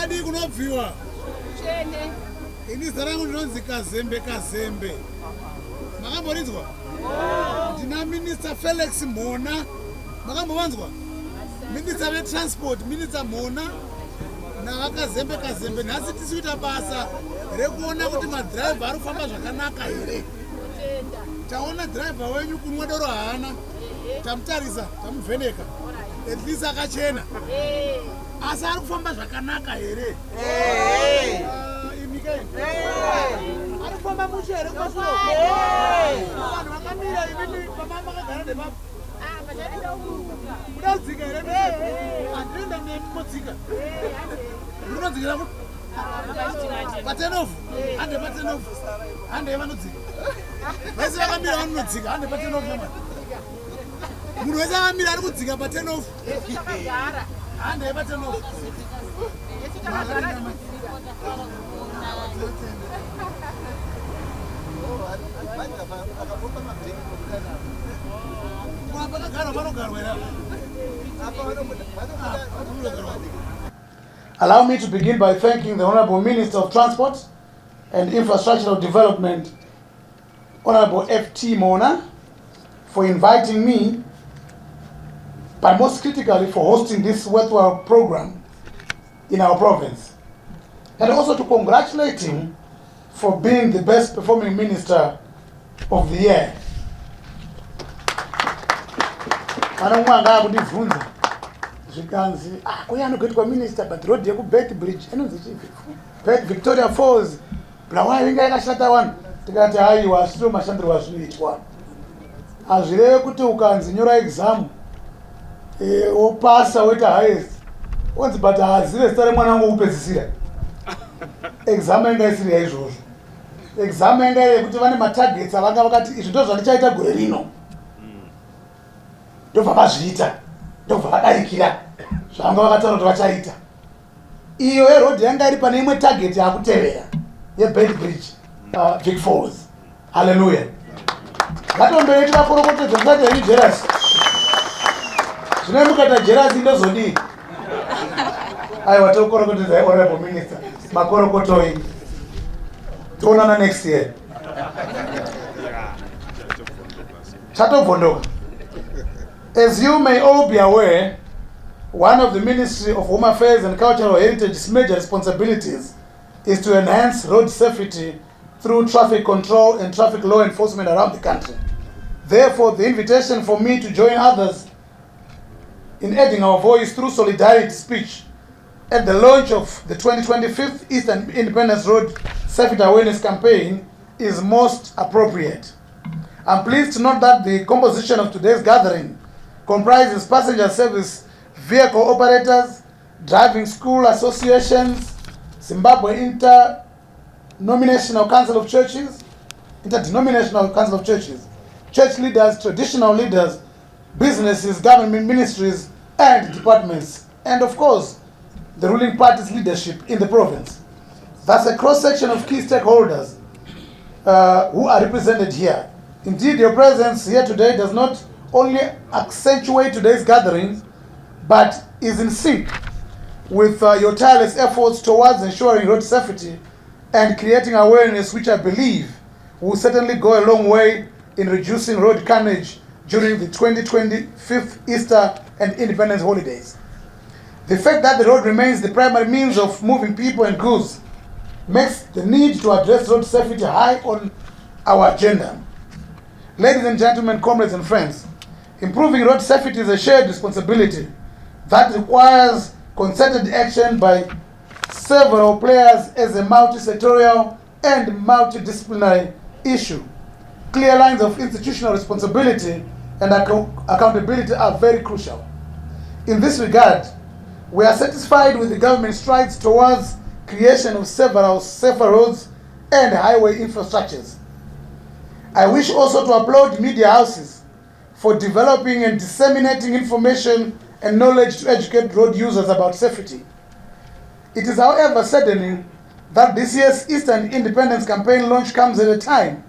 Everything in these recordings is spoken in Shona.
Adi kunobviwa. Chene. Ini zara rangu ndinonzi Kazembe Kazembe. Makambonzwa? Ndina Minister Felix Mona. Makambonzwa? Minister of Transport, Minister Mona. Na Kazembe Kazembe nhasi tisikuita basa rekuona kuti madriver ari kufamba zvakanaka here. Taona driver wenyu kunwa doro haana. Tamutarisa, tamuvheneka. At least akachena. Asi ari kufamba zvakanaka here. Ari kufamba mushere kwazvo. Vanhu vakamira imimi baba vakagara nepapo. Munodzika here? Handinoenda nemodzika. Munodzikira kuti? Patenofu. Hande patenofu. Hande vanodzika. Vese vakamira vanodzika. Hande patenofu namani. Munhu wese akamira ari kudzika patenofu. Hande patenofu. Allow me to begin by thanking the Honorable Minister of Transport and Infrastructural Development, Honorable F.T. Mona, for inviting me, but most critically for hosting this worthwhile program in our province. And also to congratulate him for being the best performing minister of the year. Anongwanga kundibvunza zvikanzi kuyanogotwa minister but road yeku Beth Bridge inonzi Beth Victoria Falls Blawayo inga yakashata wanu tikati haiwa sio mashandiro wazvinoitwa azvireve kuti ukanzi nyora exam opasa weta highest onzi but hazive zita remwana wangu kupedzisira exam inga isiri yaizvozvo exam inga yekuti vane matargets avanga vakati izvi ndo zvandichaita gore rino ndobva vazviita ndobva vadarikira zvanga vakataura kuti vachaita iyo yeroad yanga iri pane imwe target yakutevera yeBed Bridge Vic Falls. Hallelujah. Ngatombeiti vakorokotedza mukati heni jerasi zvino mukata jerasi ndozodii aiwa tokorokotedza honorable minister makorokotoi toonana next year chatobvondoka. As you may all be aware, one of the Ministry of Home Affairs and Cultural Heritage's major responsibilities is to enhance road safety through traffic control and traffic law enforcement around the country. Therefore, the invitation for me to join others in adding our voice through solidarity speech at the launch of the 2025 Eastern Independence Road Safety Awareness Campaign is most appropriate. I'm pleased to note that the composition of today's gathering comprises passenger service vehicle operators, driving school associations, Zimbabwe Interdenominational Council of Churches, church leaders, traditional leaders, businesses, government ministries, and departments, and of course, the ruling party's leadership in the province. That's a cross-section of key stakeholders who are represented here. Indeed, your presence here today does not only accentuate today's gathering, but is in sync with your tireless efforts towards ensuring road safety and creating awareness, which I believe will certainly go a long way in reducing road carnage during the 2025 Easter and Independence holidays. The fact that the road remains the primary means of moving people and goods makes the need to address road safety high on our agenda. Ladies and gentlemen, comrades and friends, improving road safety is a shared responsibility that requires concerted action by several players as a multi-sectorial and multidisciplinary issue. Clear lines of institutional responsibility and accountability are very crucial. In this regard, we are satisfied with the government's strides towards creation of several safer roads and highway infrastructures. I wish also to applaud media houses for developing and disseminating information and knowledge to educate road users about safety. It is, however, saddening that this year's Eastern Independence Campaign launch comes at a time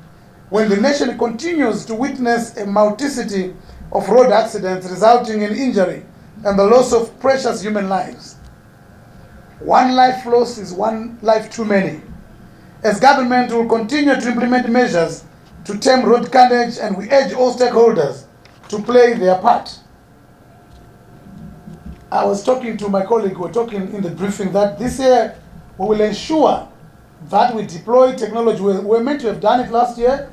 when the nation continues to witness a multiplicity of road accidents resulting in injury and the loss of precious human lives. One life lost is one life too many. As government, we will continue to implement measures to tame road carnage, and we urge all stakeholders to play their part. I was talking to my colleague, we were talking in the briefing that this year we will ensure that we deploy technology. We were meant to have done it last year,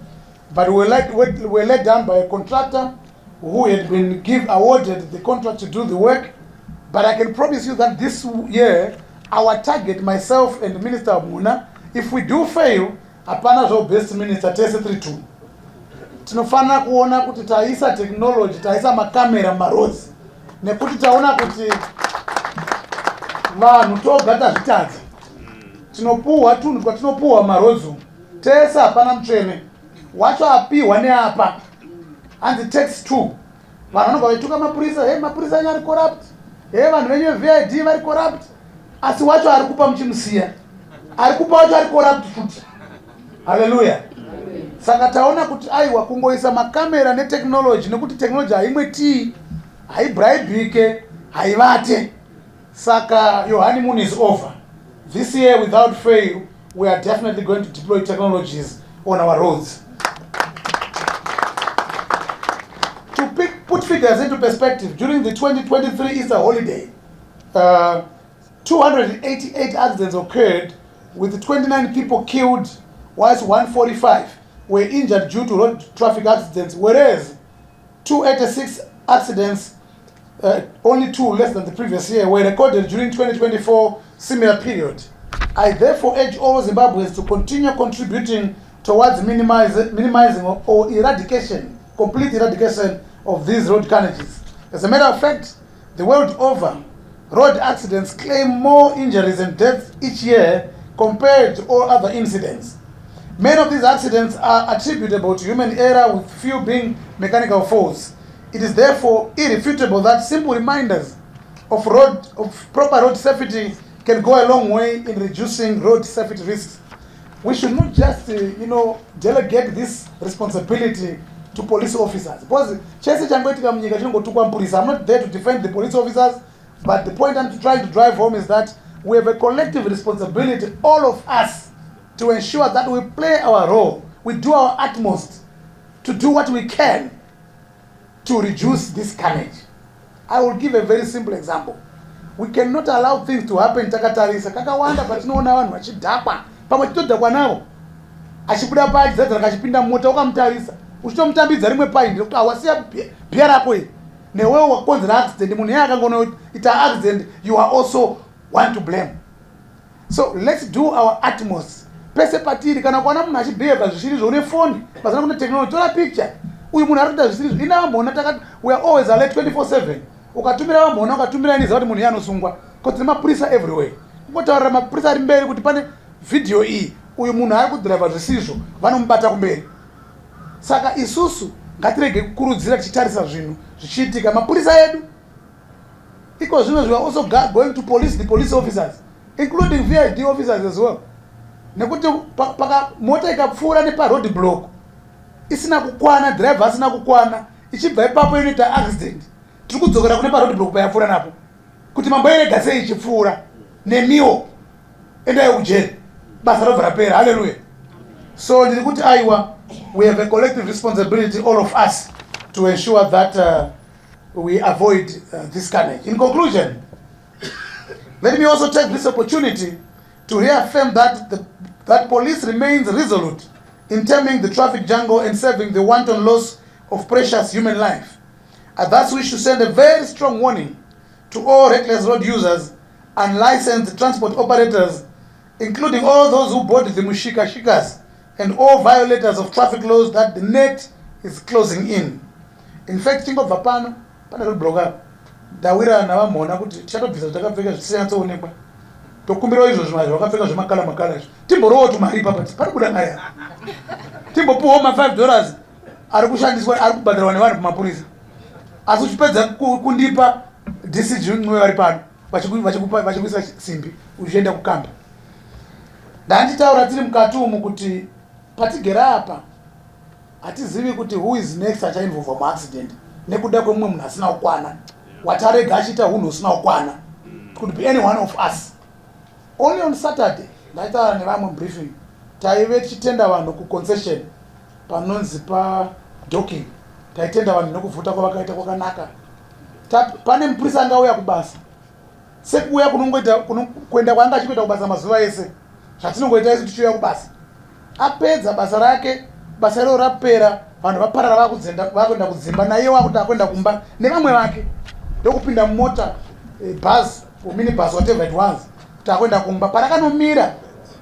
but we were let down by a contractor who had been awarded the contract to do the work. But I can promise you that this year, our target, myself and Minister Muna, if we do fail, apana zo best minister tese 3-2. Tinofana kuona kuti taisa technology, taisa makamera maroads. Nekuti taona kuti vanhu togata zvitadza. Tinopuwa tunhu kwatinopuwa maroads. Tesa apana mutsvene. Wacho apiwa neapa. And it takes 2. Vanhu vanobva vaituka mapurisa, hey mapurisa anyu ari corrupt. Hey vanhu venyu VID vari corrupt. Asi wacho ari kupa muchimusiya. Ari kupa wacho ari corrupt futi. Hallelujah. Saka taona kuti aiwa kungoisa makamera netechnology, nekuti technology haimwe tii, haibribike, haivate. Saka your honeymoon is over. This year, without fail, we are definitely going to deploy technologies on our roads. To put figures into perspective, during the 2023 Easter holiday, 288 accidents occurred, with 29 people killed, whilst 145 were injured due to road traffic accidents, whereas 286 accidents, only 2 less than the previous year, were recorded during 2024 similar period. I therefore urge all Zimbabweans to continue contributing towards minimizing or eradication, complete eradication of these road carnages. As a matter of fact, the world over, road accidents claim more injuries and deaths each year compared to all other incidents. Many of these accidents are attributable to human error, with few being mechanical faults. It is therefore irrefutable that simple reminders of proper road safety can go a long way in reducing road safety risks. We should not just, delegate this responsibility to police officers. Because I'm not there to defend the police officers, but the point I'm trying to drive home is that we have a collective responsibility, all of us, to ensure that we play our role. We do our utmost to do what we can to reduce this carnage. I will give a very simple example. We cannot allow things to happen. Takatarisa kakawanda patinoona vanhu vachidhakwa pamwe chitodhakwa navo achibuda pachidza akachipinda mumota ukamutarisa uchitomutambidza rimwe paindi rekuti awasiya bhiya rako iri newewo wakonzera accident. Munhu yeye akangonoita accident, you are also one to blame. So let's do our utmost. Pese patiri kana kuona munhu achibheheva zvisiri zvone foni pasina kuna technology, tora picture. Uyu munhu arikuita zvisiri izvi. Ina vamhona takati we are always alert 24/7. Ukatumira vamhona ukatumira iniza kuti munhu iye anosungwa. Because tine mapurisa everywhere. Kungotaurira mapurisa ari mberi kuti pane video iyi, uyu munhu ari kudhiraivha zvisizvo, vanomubata kumberi. Saka isusu ngatirege kukurudzira tichitarisa zvinhu zvichiitika. Mapurisa edu iko zvino we are also going to police the police officers, including VID officers as well. Nekuti mota ikapfuura neparoad block isina kukwana, driver asina kukwana, ichibva ipapo inoita accident, tiri kudzokera kune paroad block payapfuura napo kuti mamboerega sei ichipfuura nemiwo endai kujeri, basa robva rapera. Hallelujah. So ndiri kuti aiwa, we have a collective responsibility, all of us, to ensure that we avoid this carnage. In conclusion, let me also take this opportunity to reaffirm that police remains resolute in taming the traffic jungle and saving the wanton loss of precious human life. And thus we should send a very strong warning to all reckless road users and licensed transport operators, including all those who board the mushika-shikas and all violators of traffic laws, that the net is closing in. In fact, tingobva pano pane roadblock ndawira navamhona kuti tichatobvisa zvatakapfeka zvisiyatsoonekwa, tokumbirawo izvo zvimwe vakapfeka zvemakala makala izvo, timborowo tumaripa pati pari kuda ngaya, timbopuwawo $5 ari kushandiswa, ari kubhadharwa nevanhu kumapurisa. Asi uchipedza kundipa decision mwe vari pano vachikuisa simbi uchienda kukamba. Ndanditaura tiri mukati umu kuti patigera apa hatizivi kuti who is next achainvolva muaccident nekuda kwemumwe munhu asina kukwana, watarega achiita hunhu usina kukwana. It could be any one of us. Only on Saturday, laita nevamwe briefing, taive tichitenda vanhu kuconcession panonzi docking. Taitenda vanhu nokuvhuta kwavakaita kwakanaka. Pane mupurisa angauya kubasa. Sekuuya kuenda kwanga achikuita kubasa mazuva ese. Zvatinongoita isu tichiuya kubasa. Apedza basa rake, basa iro rapera, vanhu vaparara vakuenda kudzimba, naiye wakuti akwenda kumba nevamwe vake. Ndokupinda mumota, bus, minibus, whatever it was, kuti akwenda kumba. Parakanomira,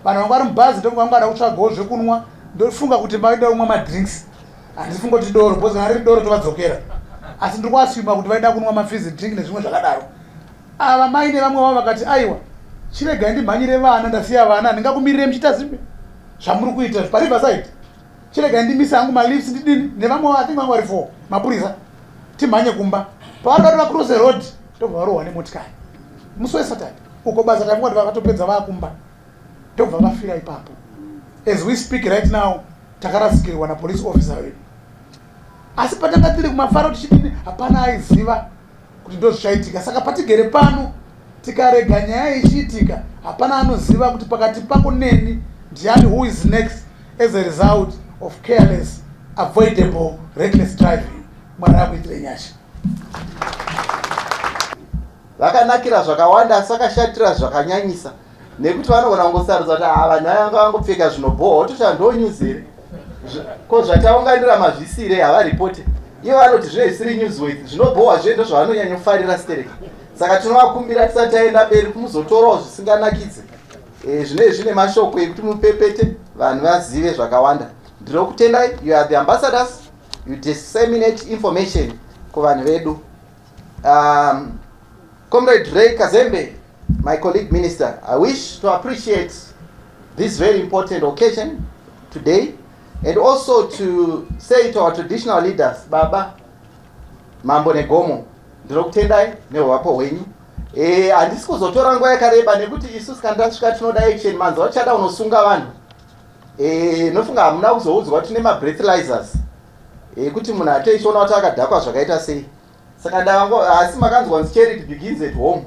vanhu vanga vari mubhazi ndokuvangada kutsvagawo zvekunwa, ndofunga kuti vaida kumwa madrinks. Handifunga kuti doro, because kana riri doro tovadzokera. Asi ndiri kuasuma kuti vaida kunwa mafizzy drink nezvimwe zvakadaro. Ava mai nevamwe vavo vakati aiwa, chiregai ndimhanyire vana, ndasiya vana, ndingakumirire muchiita zvimwe zvamuri kuita pariverside. Chiregai ndimise hangu malips ndidini nevamwe I think vanga vari 4 mapurisa. Timhanye kumba. Pavari vacross the road, ndobva varohwa nemotikari. Musi weSaturday, uko basa tafunga kuti vakatopedza vakumba. Ndobva vafira ipapo. As we speak right now, takarasikirwa napolice officer wedu. Asi patanga tiri kumafaro tichidini, hapana aiziva kuti ndozvichaitika. Saka patigere pano, tikarega nyaya ichiitika, hapana anoziva kuti pakati pako neni ndiani who is next as a result of careless, avoidable, reckless driving. Mwari akuitire nyasha. Vakanakira zvakawanda, sakashatira zvakanyanyisa. Nekuti vanogona kungosarudza kuti vanhu vanga vangopfeka zvinobhohwa wototi handonyuzere. Ko zvataunganira mavhisire havaripote. Ivo vanoti zvine zvisiri newsworthy, zvinobhohwa zvendo zvavanonyanyofarira stereka. Saka tinovakumbira tisati taenda mberi kumuzotorawo zvisinganakidze. Zvine mashoko ekuti mupepete vanhu vazive zvakawanda. Ndinokutendai, you are the ambassadors, you disseminate information kuvanhu vedu. Comrade Ray Kazembe, my colleague minister, I wish to appreciate this very important occasion today, and also to say to our traditional leaders, Baba, Mambo Negomo, ndinokutendai newapo wenyu. Handisi kuzotora nguva yakareba nekuti isusu kana tasvika tinoda action manzi wachada unosunga vanhu. Nofunga hamuna kuzoudzwa tine mabreathalyzers. Kuti munhu atoichiona kuti akadhakwa zvakaita sei. Saka asi makanzwa nzi charity begins at home.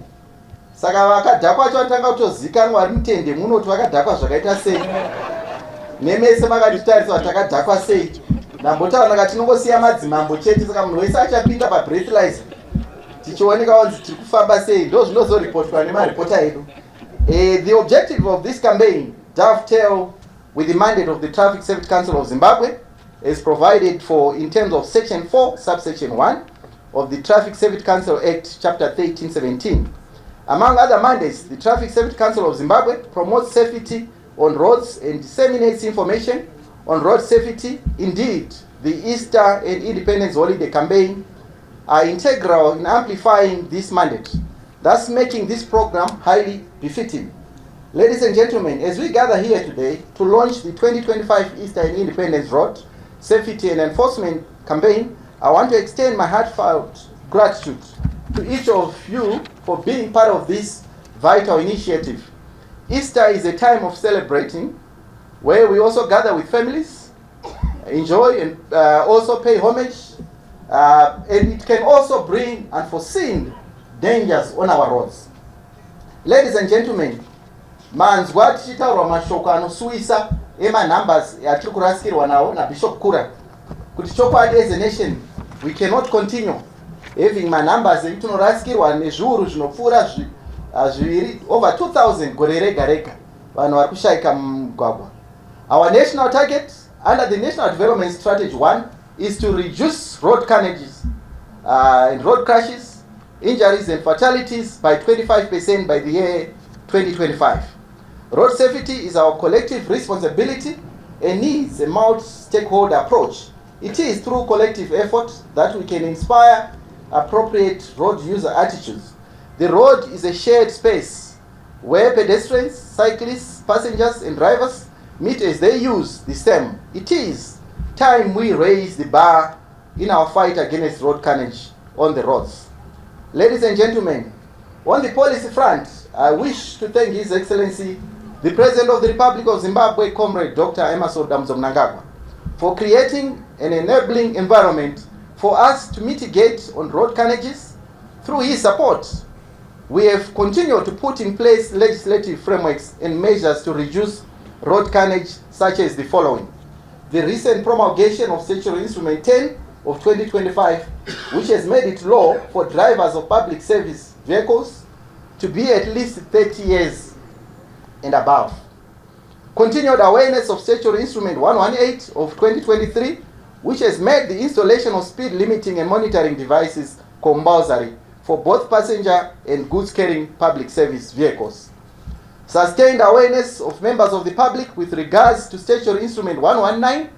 Saka vakadhakwa vacho vanotanga kutozikanwa vari mutende muno kuti vakadhakwa zvakaita sei. Nemese makatitarisa kuti takadhakwa sei. Nambotaura kuti tinongosiya madzimambo chete, saka munhu wese achapinda pabreathalyzer tichioneka wanzi tiri kufamba sei, ndo zvinozoripotwa nemaripota edu. The objective of this campaign dovetail with the mandate of the Traffic Safety Council of Zimbabwe as provided for in terms of Section 4, Subsection 1 of the Traffic Safety Council Act, Chapter 1317. Among other mandates, the Traffic Safety Council of Zimbabwe promotes safety on roads and disseminates information on road safety. Indeed, the Easter and Independence Holiday campaign are integral in amplifying this mandate, thus making this program highly befitting. Ladies and gentlemen, as we gather here today to launch the 2025 Easter and Independence Road Safety and Enforcement campaign, I want to extend my heartfelt gratitude to each of you for being part of this vital initiative. Easter is a time of celebrating where we also gather with families, enjoy and also pay homage, and it can also bring unforeseen dangers on our roads. Ladies and gentlemen, manzwa tichitaurwa mashoko anosuwisa ema-numbers atiri kurasikirwa nawo naBishop Kura kuti chokwadi as a nation we cannot continue having ma-numbers ekutonorasikirwa nezviuru zvinopfuura zviviri over 2000 gore rega rega vanhu vari kushayika mumugwagwa. Our national target under the National Development Strategy 1 is to reduce road carnages and road crashes, injuries and fatalities by 25% by the year 2025. Road safety is our collective responsibility and needs a multi-stakeholder approach. It is through collective effort that we can inspire appropriate road user attitudes. The road is a shared space where pedestrians, cyclists, passengers and drivers meet as they use the same. It is time we raise the bar in our fight against road carnage on the roads. Ladies and gentlemen, on the policy front, I wish to thank His Excellency, the President of the Republic of Zimbabwe, Comrade Dr. Emmerson Mnangagwa, for creating an enabling environment for us to mitigate on road carnages. Through his support, We have continued to put in place legislative frameworks and measures to reduce road carnage, such as the following. The recent promulgation of Statutory Instrument 10 of 2025, which has made it law for drivers of public service vehicles to be at least 30 years and above. Continued awareness of Statutory Instrument 118 of 2023, which has made the installation of speed limiting and monitoring devices compulsory for both passenger and goods carrying public service vehicles. Sustained awareness of members of the public with regards to Statutory Instrument 119